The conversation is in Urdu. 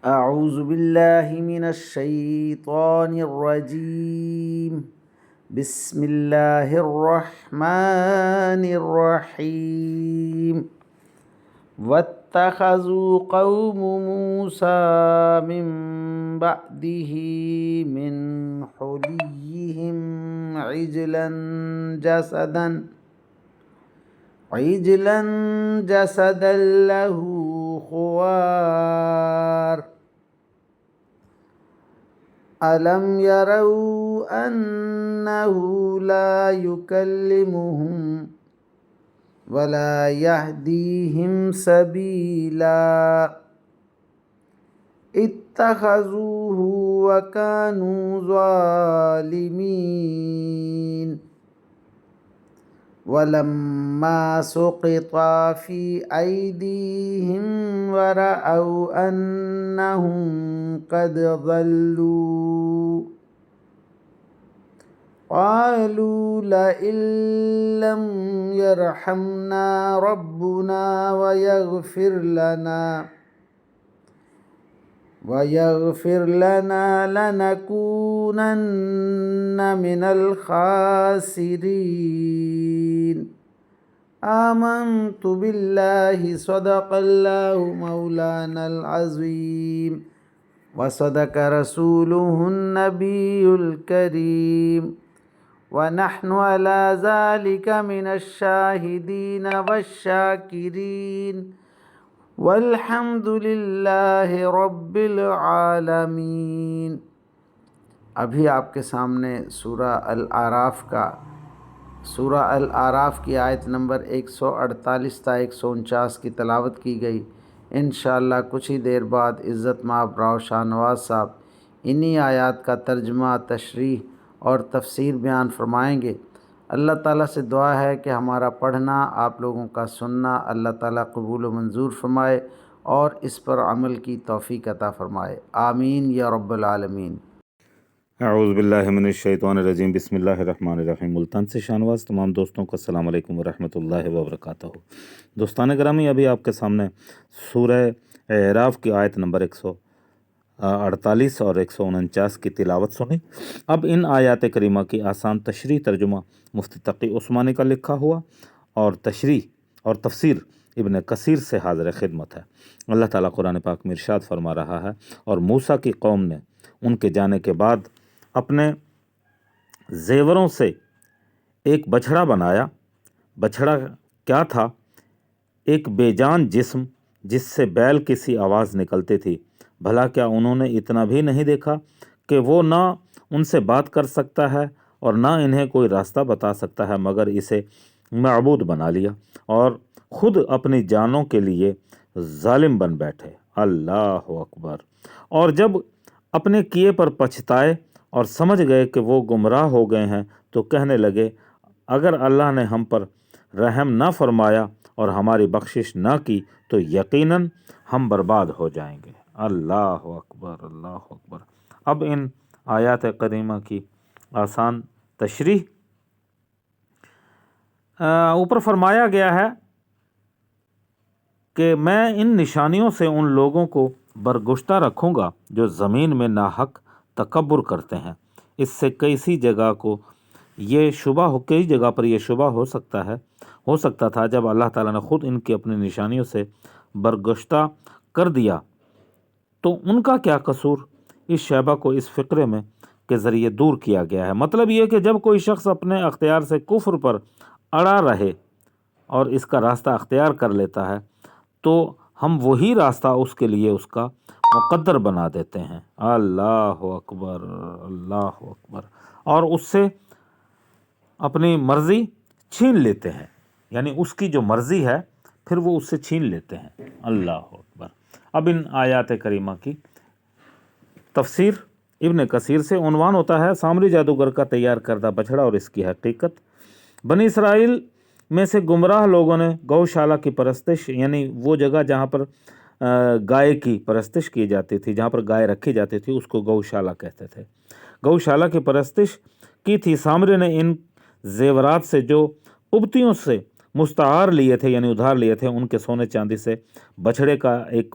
اعوذ باللہ من الشیطان الرجیم بسم اللہ الرحمن الرحیم واتخذوا قوم موسیٰ من بعده من حلیہم عجلا جسدا له خوار ألم يروا أنه لا يكلمهم ولا يهديهم سبيلا اتخذوه وكانوا ظالمين ولما سقط في أيديهم ورأوا أنهم قد ضلوا قالوا لئن لم يرحمنا ربنا ويغفر لنا لنكونن من الخاسرين آمنت بالله صدق الله مولانا العظيم وصدق رسوله النبي الكريم ونحن على ذلك من الشاهدين والشاكرين والحمد للہ رب العالمین۔ ابھی آپ کے سامنے سورہ الاعراف کی آیت نمبر 148 تا 149 کی تلاوت کی گئی۔ انشاءاللہ کچھ ہی دیر بعد عزت مآب راؤ شاہ نواز صاحب انہی آیات کا ترجمہ، تشریح اور تفسیر بیان فرمائیں گے۔ اللہ تعالیٰ سے دعا ہے کہ ہمارا پڑھنا، آپ لوگوں کا سننا اللہ تعالیٰ قبول و منظور فرمائے اور اس پر عمل کی توفیق عطا فرمائے، آمین یا رب العالمین۔ اعوذ باللہ من الشیطان الرجیم، بسم اللہ الرحمن الرحیم۔ ملتان سے شاہنواز تمام دوستوں کو السلام علیکم ورحمۃ اللہ وبرکاتہ۔ دوستان گرامی، ابھی آپ کے سامنے سورہ اعراف کی آیت نمبر 148 اور 149 کی تلاوت سنی۔ اب ان آیات کریمہ کی آسان تشریح ترجمہ مفتی تقی عثمانی کا لکھا ہوا اور تشریح اور تفسیر ابن کثیر سے حاضر خدمت ہے۔ اللہ تعالیٰ قرآن پاک میں ارشاد فرما رہا ہے، اور موسیٰ کی قوم نے ان کے جانے کے بعد اپنے زیوروں سے ایک بچھڑا بنایا۔ بچھڑا کیا تھا؟ ایک بے جان جسم جس سے بیل کی سی آواز نکلتی تھی۔ بھلا کیا انہوں نے اتنا بھی نہیں دیکھا کہ وہ نہ ان سے بات کر سکتا ہے اور نہ انہیں کوئی راستہ بتا سکتا ہے، مگر اسے معبود بنا لیا اور خود اپنی جانوں کے لیے ظالم بن بیٹھے۔ اللہ اکبر۔ اور جب اپنے کیے پر پچھتائے اور سمجھ گئے کہ وہ گمراہ ہو گئے ہیں تو کہنے لگے، اگر اللہ نے ہم پر رحم نہ فرمایا اور ہماری بخشش نہ کی تو یقیناً ہم برباد ہو جائیں گے۔ اللہ اکبر، اللہ اکبر۔ اب ان آیات کریمہ کی آسان تشریح۔ اوپر فرمایا گیا ہے کہ میں ان نشانیوں سے ان لوگوں کو برگشتہ رکھوں گا جو زمین میں ناحق تکبر کرتے ہیں۔ اس سے کئی جگہ پر یہ شبہ ہو سکتا تھا جب اللہ تعالیٰ نے خود ان کی اپنی نشانیوں سے برگشتہ کر دیا تو ان کا کیا قصور؟ اس شبہ کو اس فقرے میں کے ذریعے دور کیا گیا ہے۔ مطلب یہ کہ جب کوئی شخص اپنے اختیار سے کفر پر اڑا رہے اور اس کا راستہ اختیار کر لیتا ہے تو ہم وہی راستہ اس کے لیے اس کا مقدر بنا دیتے ہیں۔ اللہ اکبر، اللہ اکبر۔ اور اس سے اپنی مرضی چھین لیتے ہیں، یعنی اس کی جو مرضی ہے پھر وہ اس سے چھین لیتے ہیں۔ اللہ اکبر۔ اب ان آیات کریمہ کی تفسیر ابن کثیر سے عنوان ہوتا ہے سامری جادوگر کا تیار کردہ بچھڑا اور اس کی حقیقت۔ بنی اسرائیل میں سے گمراہ لوگوں نے گوشالہ کی پرستش، یعنی وہ جگہ جہاں پر گائے کی پرستش کی جاتی تھی، جہاں پر گائے رکھی جاتی تھی، اس کو گوشالہ کہتے تھے۔ گوشالہ کی پرستش کی تھی۔ سامری نے ان زیورات سے جو قبطیوں سے مستعار لیے تھے، یعنی ادھار لیے تھے، ان کے سونے چاندی سے بچھڑے کا ایک